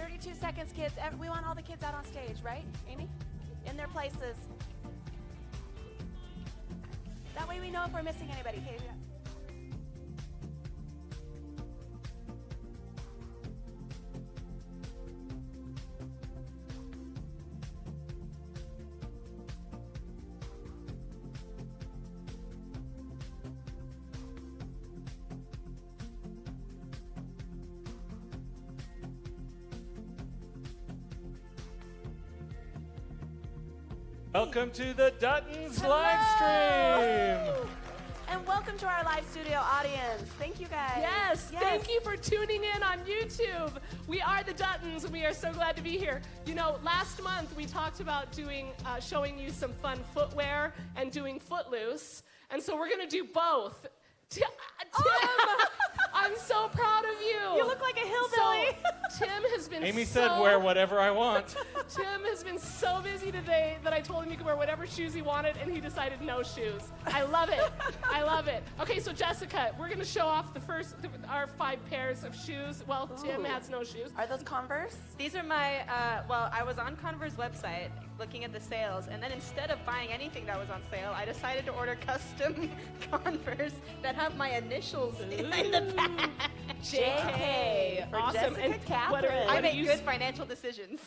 32 seconds, kids. We want all the kids out on stage, right, Amy? In their places. That way we know if we're missing anybody. Okay, Welcome to the Duttons Livestream. And welcome to our live studio audience. Thank you guys. Yes, thank you for tuning in on YouTube. We are the Duttons, and we are so glad to be here. You know, last month we talked about doing, showing you some fun footwear and doing Footloose, and so we're going to do both. Tim, I'm so proud of you. You look like a hillbilly. So, Tim has been Amy said wear whatever I want. Tim has been so busy today that I told him he could wear whatever shoes he wanted, and he decided no shoes. I love it. I love it. Okay, so Jessica, we're going to show off our 5 pairs of shoes. Well, Tim has no shoes. Are those Converse? These are my, I was on Converse website looking at the sales, and then instead of buying anything that was on sale, I decided to order custom Converse that have my initials in the back. JK. For Awesome. Jessica And Catherine. I make good financial decisions.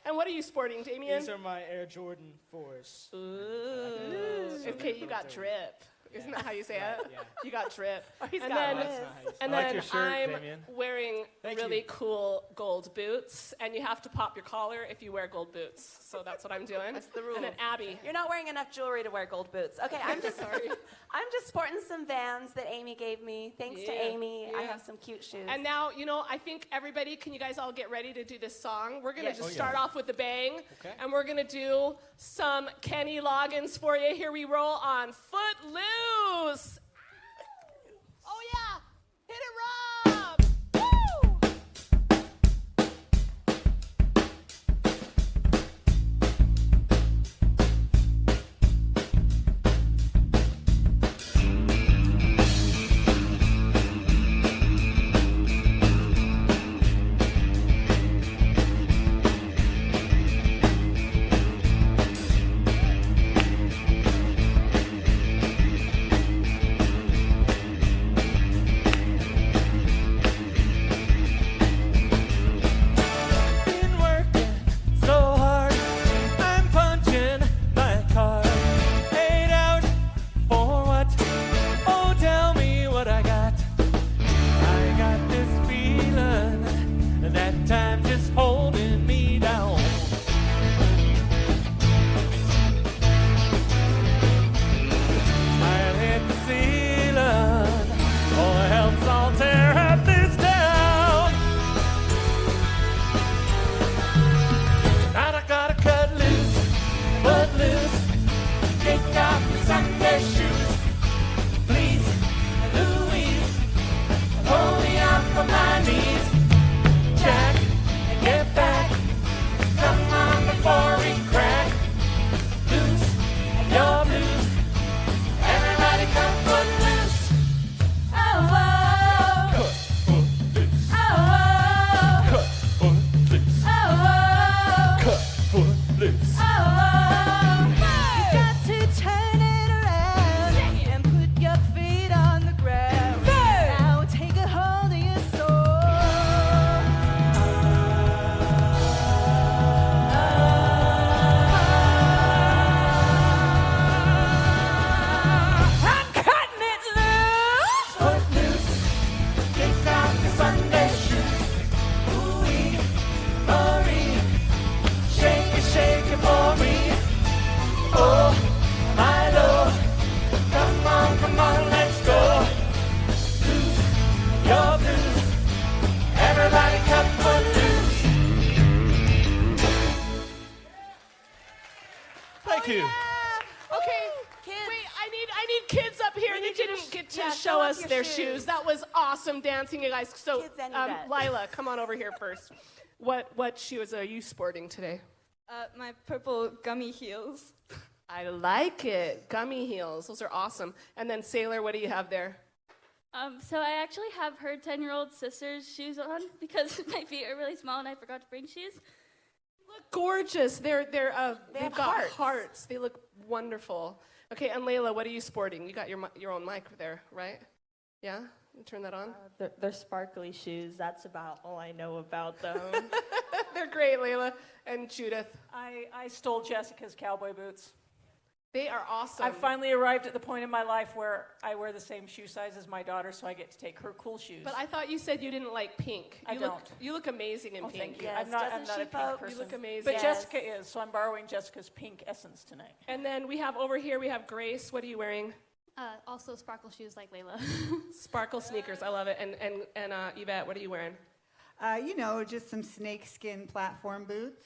And what are you sporting, Damien? These are my Air Jordan 4s. Ooh. Okay, you got drip. Isn't that how you say it? Yeah. You got drip. He's and got then, whiz. That's not how you say and I like then your shirt, I'm Damien. wearing Thank really you. cool gold boots, and you have to pop your collar if you wear gold boots. So that's what I'm doing. That's the rule. And then Abby. You're not wearing enough jewelry to wear gold boots. Okay, I'm just Sorry. I'm just sporting some Vans that Amy gave me. Thanks to Yeah, Amy, I yeah. have some cute shoes. And now, you know, I think everybody, can you guys all get ready to do this song? We're going to Yes. just start off with a bang. Okay. And we're going to do some Kenny Loggins for you. Here we roll on Footloose. Oh, yeah. Hit it, Rob. Woo! Been working so hard, I'm punching my card. 8 hours for what? Oh, tell me what I got. I got this feeling that time just holding me down. I'll hit the ceiling, or else I'll tear up this town. Tonight I gotta cut loose, foot loose, kick off the Sunday shoes. Please, Louise, pull me up from my knees. Jack, get back, come on before we crack. Loose, your blues, everybody come foot loose. oh, oh, Cut foot loose, oh, cut foot loose, oh, cut foot loose. You got to turn it around and put your feet on the ground. Now take a hold of your soul. I'm cutting it loose. Foot loose, kick off the Sunday shoes. Ooh-wee, oh-wee, shake it for me. Oh, my Lord, come on, let's go. Loose, your blues, everybody cut foot loose. Thank you. Okay, Kids. wait, I need kids up here. They need you to didn't get to yeah, show show off us your their shoes. shoes. That was awesome dancing, you guys. So, Kids and Yvette. Lila, come on over here first. What shoes are you sporting today? My purple gummy heels. I like it. Gummy heels. Those are awesome. And then Sailor, what do you have there? So I actually have her 10-year-old sister's shoes on because my feet are really small and I forgot to bring shoes. Look gorgeous. They've have got hearts. They look wonderful. Okay, and Layla, what are you sporting? You got your own mic there, right? Yeah? You turn that on? They're sparkly shoes. That's about all I know about them. They're great, Layla. And Judith. I stole Jessica's cowboy boots. They are awesome. I've finally arrived at the point in my life where I wear the same shoe size as my daughter, so I get to take her cool shoes. But I thought you said you didn't like pink. I don't. You look amazing in Oh, pink. thank you. Yes, I'm not doesn't a she, pink folks? person. You look amazing. But Yes. Jessica is, so I'm borrowing Jessica's pink essence tonight. And then we have over here, we have Grace. What are you wearing? Also sparkle shoes like Layla. Sparkle sneakers. I love it. And Yvette, what are you wearing? Just some snakeskin platform boots.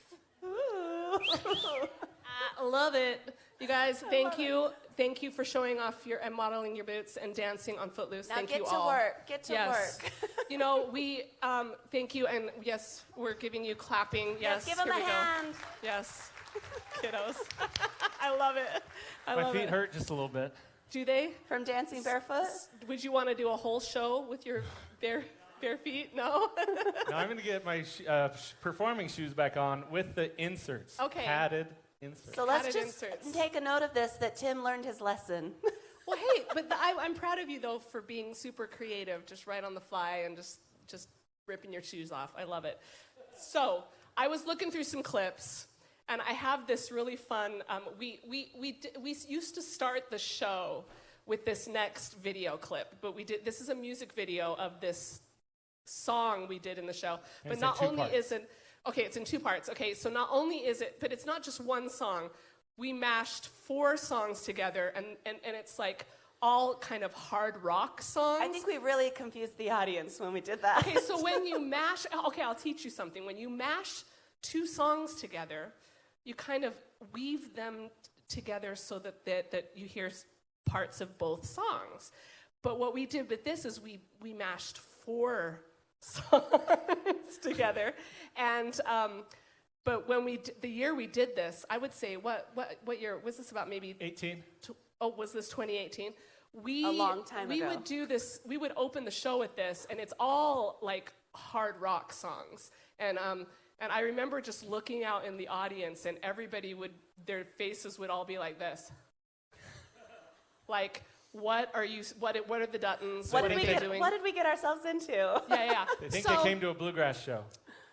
I love it. You guys, thank you. Thank you for showing off and modeling your boots and dancing on Footloose. Now thank get you to all. work. Get to Yes. work. We thank you, and yes, we're giving you clapping. Yes, Give them here a we go. hand. Yes, kiddos. I love it. I My love feet it. hurt just a little bit. Do they? From dancing barefoot? Would you want to do a whole show with your bare feet? No. Now I'm going to get my performing shoes back on with the inserts. Okay. Padded inserts. So let's Added just inserts. take a note of this, that Tim learned his lesson. Well, hey, but I'm proud of you though for being super creative, just right on the fly and just ripping your shoes off. I love it. So I was looking through some clips, and I have this really fun. We used to start the show with this next video clip, but this is a music video of this song we did in the show. And But it's not in 2 only parts. is it it's in 2 parts. Okay, so not only is it, but it's not just one song. We mashed 4 songs together, and it's like all kind of hard rock songs. I think we really confused the audience when we did that. Okay, so when you mash, I'll teach you something. When you mash 2 songs together, you kind of weave them together so that you hear parts of both songs. But what we did with this is we mashed 4 songs together, and but when the year we did this, I would say what year was this? About maybe 18. Was this 2018? A long time we ago. would do this. We would open the show with this, and it's all like hard rock songs. And I remember just looking out in the audience, and their faces would all be like this, like, what are the Duttons? What are they doing? What did we get ourselves into? Yeah. They think they came to a bluegrass show.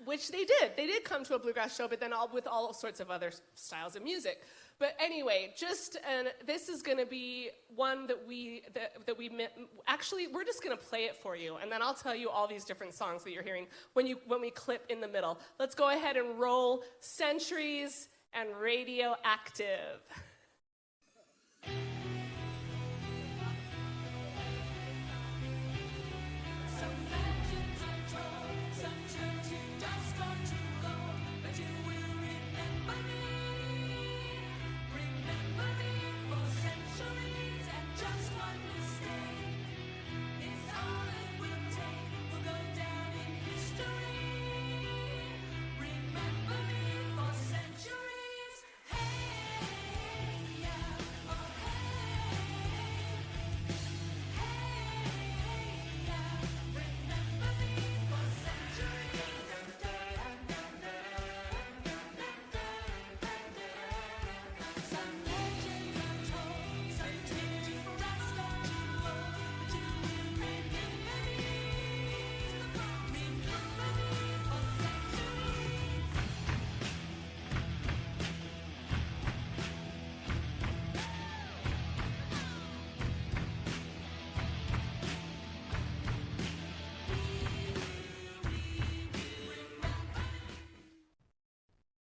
Which they did. They did come to a bluegrass show, but then with all sorts of other styles of music. But anyway, this is going to be one that we actually, we're just going to play it for you, and then I'll tell you all these different songs that you're hearing when we clip in the middle. Let's go ahead and roll Centuries and Radioactive.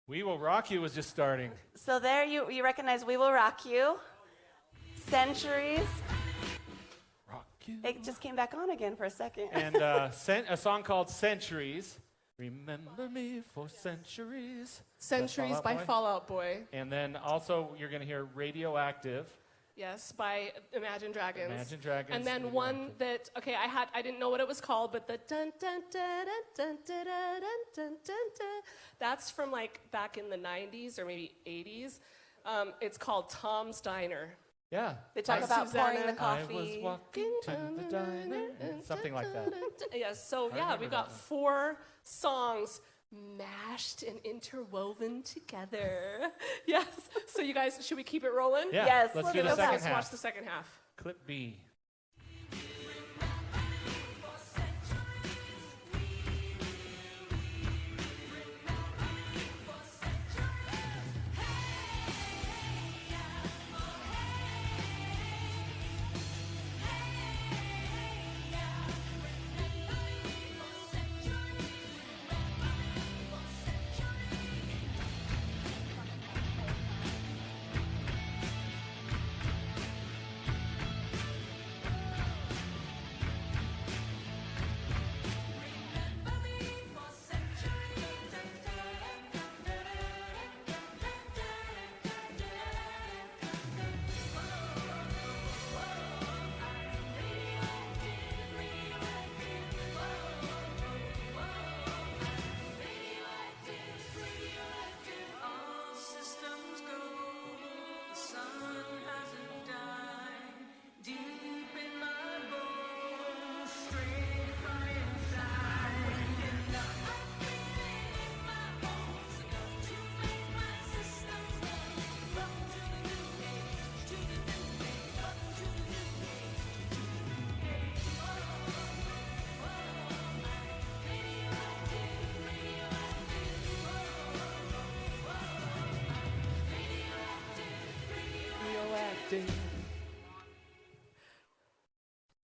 We Will Rock You was just starting. So there you recognize We Will Rock You. Centuries. Rock you. It just came back on again for a second. And a song called Centuries. Remember me for centuries. Centuries by Fall Out Boy. And then also you're going to hear Radioactive. Yes, by Imagine Dragons. Imagine Dragons. And then one that, I didn't know what it was called, but the dun dun dun dun dun dun dun dun dun dun. That's from like back in the 90s or maybe 80s. It's called Tom's Diner. Yeah. They talk Like about pouring Susanna. the coffee. I was walking to the diner. Something like that. Yes, so yeah, remember we've that got one. 4 songs mashed and interwoven together. Yes. So you guys, should we keep it rolling? Yeah. Yes, Let's let's do the go second Let's watch half. the second half. Clip B.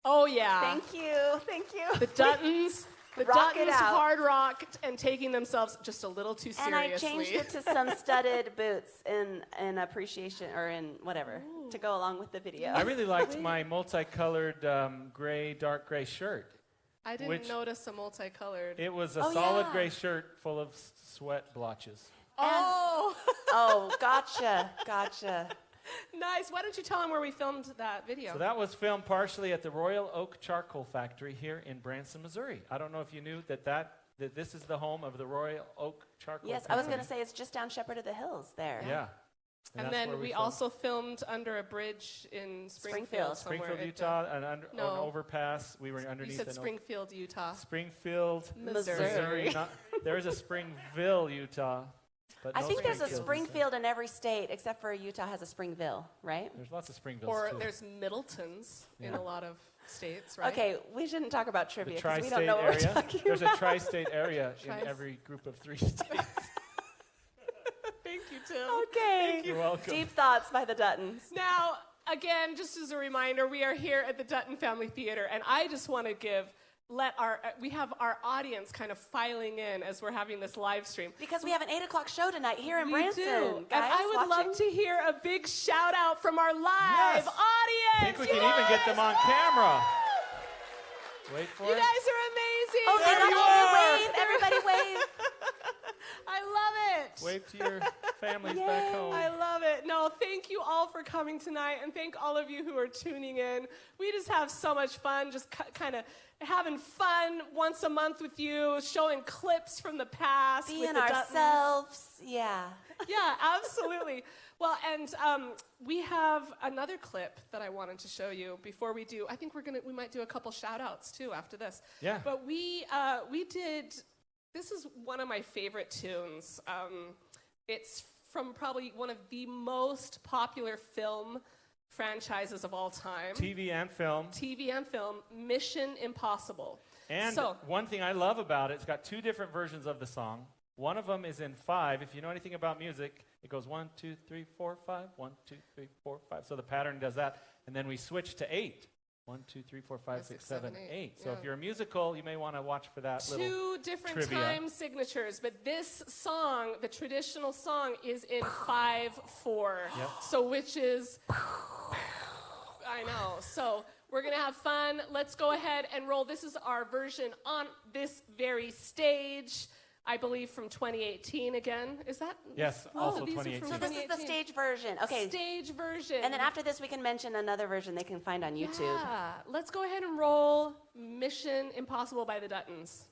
Oh yeah. Thank you. Thank you. The Duttons. The Rock it Duttons out. hard rocked and taking themselves just a little too And seriously. I changed it to some studded boots in appreciation or in whatever to go along with the video. I really liked my multicolored dark gray shirt. I didn't which- notice a multicolored. It was a Oh, solid yeah. gray shirt full of sweat blotches. Oh, Oh, gotcha. nice. Why don't you tell them where we filmed that video? So that was filmed partially at the Royal Oak Charcoal Factory here in Branson, Missouri. I don't know if you knew that this is the home of the Royal Oak Charcoal Yes, Factory. I was going to say it's just down Shepherd of the Hills there. Yeah. and that's then where we filmed. also filmed under a bridge in Springfield. somewhere Springfield, at, Utah, and an no. overpass. We were You underneath said an Springfield, Utah. Springfield, Missouri. There is a Springville, Utah. But I no think there's a Springfield. Springfield in every state except for Utah has a Springville, right? There's lots of Springvilles Or too. there's Middletons in Yeah. a lot of states, right? Okay, we shouldn't talk about The trivia because we tri-state don't know what area. we're talking There's about. a tri-state area Tri- in every group of 3 states. Thank you, Tim. Okay. You're welcome. Deep thoughts by the Duttons. Now, again, just as a reminder, we are here at the Dutton Family Theater, and I just want to we have our audience kind of filing in as we're having this live stream. Because we have an 8 o'clock show tonight here in We Branson. do. Guys, and I would watching. love to hear a big shout out from our live Yes. audience. I think we can even get them on camera. Wait for You it. guys are amazing. Oh, they There got you the are. wave. Everybody wave. I love it. Wave to your families back home. I love it. No, thank you all for coming tonight, and thank all of you who are tuning in. We just have so much fun, just kind of having fun once a month with you, showing clips from the past. with Being the Duttons. ourselves. Yeah. Yeah, absolutely. Well, and we have another clip that I wanted to show you before we do. I think we might do a couple shout outs too after this. Yeah. But we did. This is one of my favorite tunes. It's from probably one of the most popular film franchises of all time. TV and film. TV and film, Mission Impossible. And So- one thing I love about it, it's got 2 different versions of the song. One of them is in 5. If you know anything about music, it goes 1, 2, 3, 4, 5. 1, 2, 3, 4, 5. So the pattern does that. And then we switch to 8. 1, 2, 3, 4, 5, 6, 7, 8. So yeah. if you're a musical, you may want to watch for that little 2 different trivia. time signatures, but this song, the traditional song, is in 5/4. Yep. So which is, I know. So we're gonna have fun. Let's go ahead and roll. This is our version on this very stage. I believe from 2018 again. Is that? Yes, Oh, also these are from 2018. So this is the 2018. stage version. Okay. Stage version. And then after this, we can mention another version they can find on YouTube. Yeah. Let's go ahead and roll Mission Impossible by the Duttons.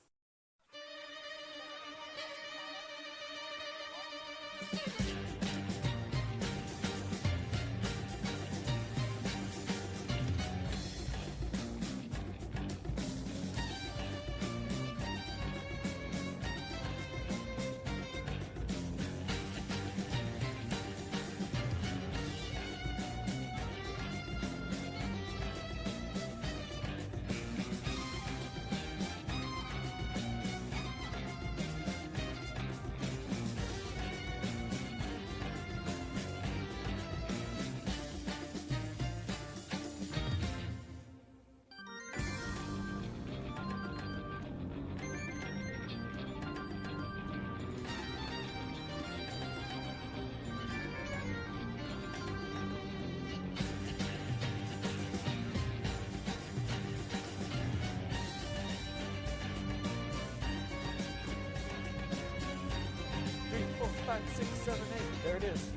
5, 6, 7, 8. There it is.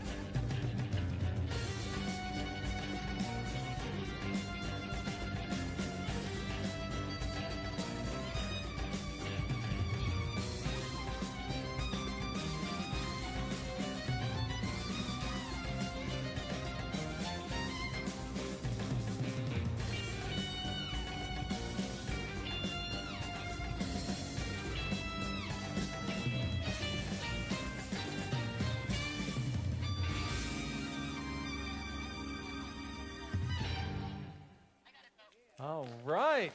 All right.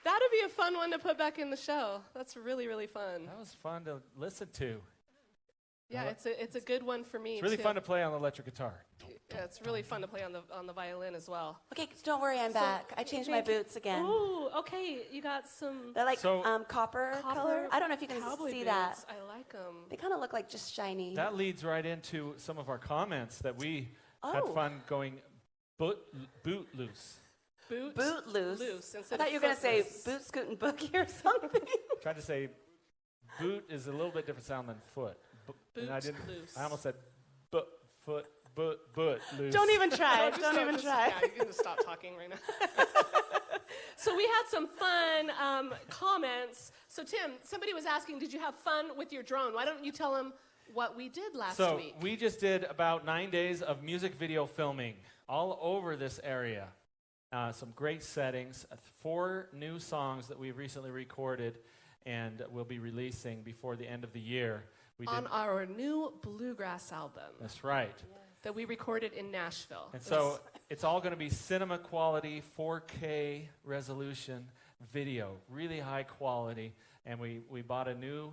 That'd be a fun one to put back in the show. That's really, really fun. That was fun to listen to. Yeah, it's a good one for me. It's really too. fun to play on the electric guitar. Yeah, it's really fun to play on the violin as well. Okay, don't worry, I'm back. I changed my boots again. Ooh, okay, you got some They're like So- copper color. I don't know if you can cowboy see boots. that. I like them. They kind of look like just shiny. That leads right into some of our comments that we had Oh. fun going boot loose. Boot loose. Loose. I Instead thought of you were going to say footloose. boot scootin' boogie or something. Tried to say boot is a little bit different sound than foot. And I Boot didn't. loose. I almost said foot loose. Don't even try. Just Don't even try. Yeah, you can just stop talking right now. So we had some fun comments. So Tim, somebody was asking, did you have fun with your drone? Why don't you tell them what we did last So week? we just did about 9 days of music video filming all over this area. Some great settings, 4 new songs that we've recently recorded and we'll be releasing before the end of the year. We On did, our new bluegrass album that's right. that we recorded in Nashville. And so it's all going to be cinema quality, 4K resolution video, really high quality. And we bought a new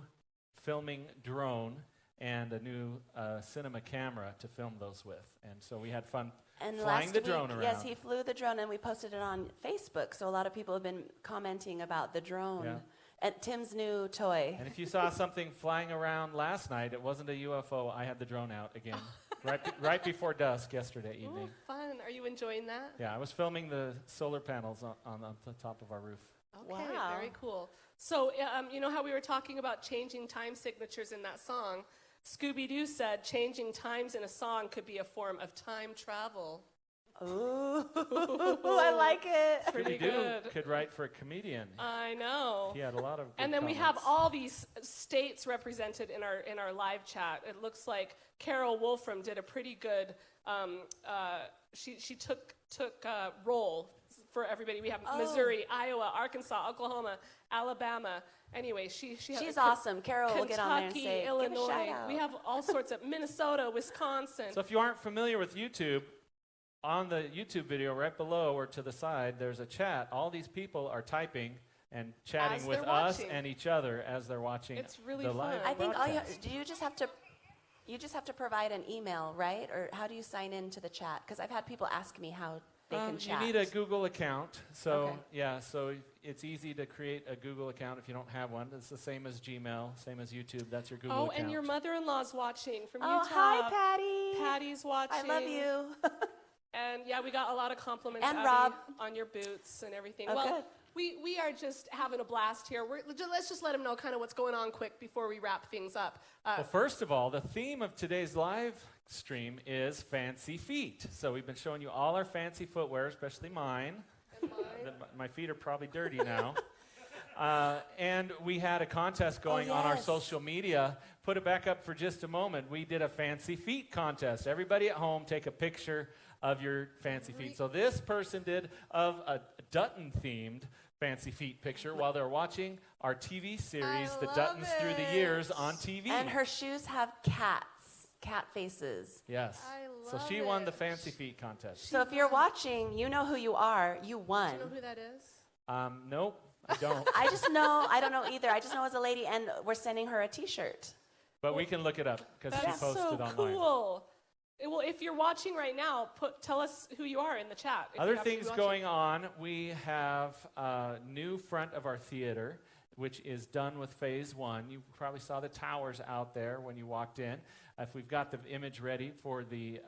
filming drone and a new cinema camera to film those with. And so we had fun And flying last the drone week, around. yes, he flew the drone, and we posted it on Facebook. So a lot of people have been commenting about the drone Yeah. and Tim's new toy. And if you saw something flying around last night, it wasn't a UFO. I had the drone out again, right before dusk yesterday evening. Ooh, fun. Are you enjoying that? Yeah, I was filming the solar panels on the top of our roof. Okay, Wow. very cool. So, you know how we were talking about changing time signatures in that song? Scooby-Doo said changing times in a song could be a form of time travel. Ooh, I like it. Pretty Scooby-Doo good. could write for a comedian. I know. He had a lot of good And then we have comments. all these states represented in our live chat. It looks like Carol Wolfram did a pretty good. She took roll for everybody. We have Missouri, Iowa, Arkansas, Oklahoma, Alabama. Anyway, she's She's awesome. Carol will get on there and Kentucky, say, give a Illinois. shout out. We have all sorts of Minnesota, Wisconsin. So if you aren't familiar with YouTube, on the YouTube video right below or to the side, there's a chat. All these people are typing and chatting As with they're us watching. and each other as they're watching It's really the fun. live I think broadcast. you just have to provide an email, right? Or how do you sign into the chat? Because I've had people ask me how they can chat. You need a Google account. So Okay. yeah, so it's easy to create a Google account if you don't have one. It's the same as Gmail, same as YouTube. That's your Google account. and your mother-in-law's watching from Oh, Utah. hi, Patty. Patty's watching. I love you. And yeah, we got a lot of compliments, And Abby, Rob. on your boots and everything. Oh, well, good. we are just having a blast here. Let's just let them know kind of what's going on quick before we wrap things up. Well, first of all, the theme of today's live stream is fancy feet. So we've been showing you all our fancy footwear, especially mine. My feet are probably dirty now. And we had a contest going on our yes. social media. Put it back up for just a moment. We did a fancy feet contest. Everybody at home take a picture of your fancy feet. So this person did of a Dutton-themed fancy feet picture while they're watching our TV series, The love Duttons Through the it. Years on TV. And her shoes have cat faces. Yes. I So love she won the it. fancy feet contest. So if you're watching, you know who you are. You won. Do you know who that is? Nope, I don't. I don't know either. I just know as a lady, and we're sending her a T-shirt. But we can look it up because she That's posted so online. cool. Well, if you're watching right now, tell us who you are in the chat. if you Other happen to be things watching. going on, we have a new front of our theater, which is done with phase 1. You probably saw the towers out there when you walked in. If we've got the image ready for the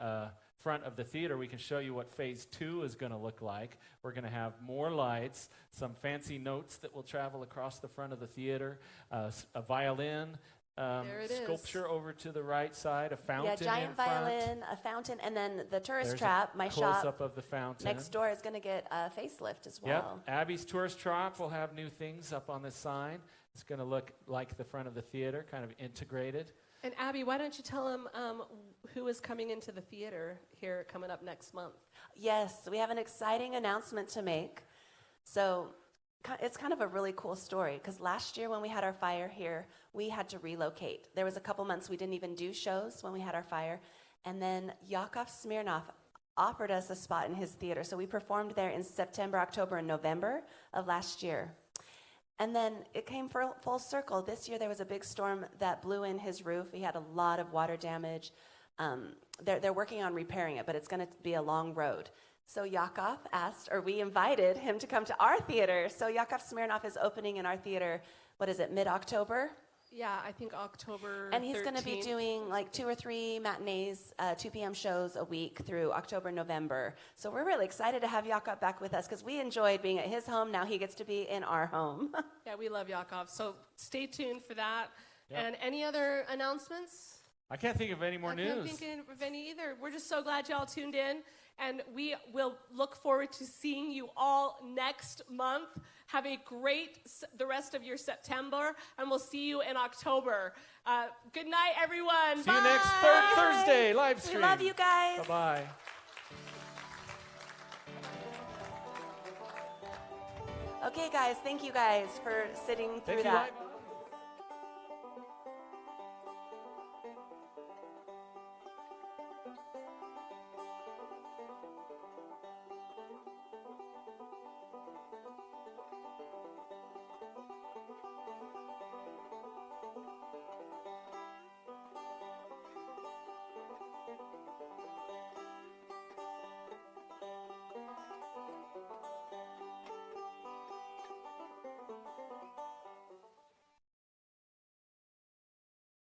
front of the theater, we can show you what phase 2 is going to look like. We're going to have more lights, some fancy notes that will travel across the front of the theater, a violin, There it is. sculpture over to the right side, a fountain Yeah, giant in front. violin, a fountain, and then the tourist There's trap, a my close-up shop of the fountain. next door is going to get a facelift as Yep, well. Abby's Tourist Trap will have new things up on the sign. It's going to look like the front of the theater, kind of integrated. And Abby, why don't you tell them who is coming into the theater here coming up next month? Yes, we have an exciting announcement to make. So it's kind of a really cool story because last year when we had our fire here, we had to relocate. There was a couple months we didn't even do shows when we had our fire. And then Yakov Smirnov offered us a spot in his theater. So we performed there in September, October, and November of last year. And then it came full circle. This year there was a big storm that blew in his roof. He had a lot of water damage. They're working on repairing it, but it's going to be a long road. So Yakov asked, or we invited him to come to our theater. So Yakov Smirnov is opening in our theater, what is it, mid-October? Yeah, I think October And he's going to be 13th. doing like 2 or 3 matinees, 2 p.m. shows a week through October, November. So we're really excited to have Yakov back with us because we enjoyed being at his home. Now he gets to be in our home. Yeah, we love Yakov. So stay tuned for that. Yep. And any other announcements? I can't think of any more news. I can't think of any either. We're just so glad y'all tuned in. And we will look forward to seeing you all next month. Have a great the rest of your September, and we'll see you in October. Good night, everyone. See you next Thursday, live stream. We love you guys. Bye-bye. Okay, guys, thank you guys for sitting through Thank you, that. Live.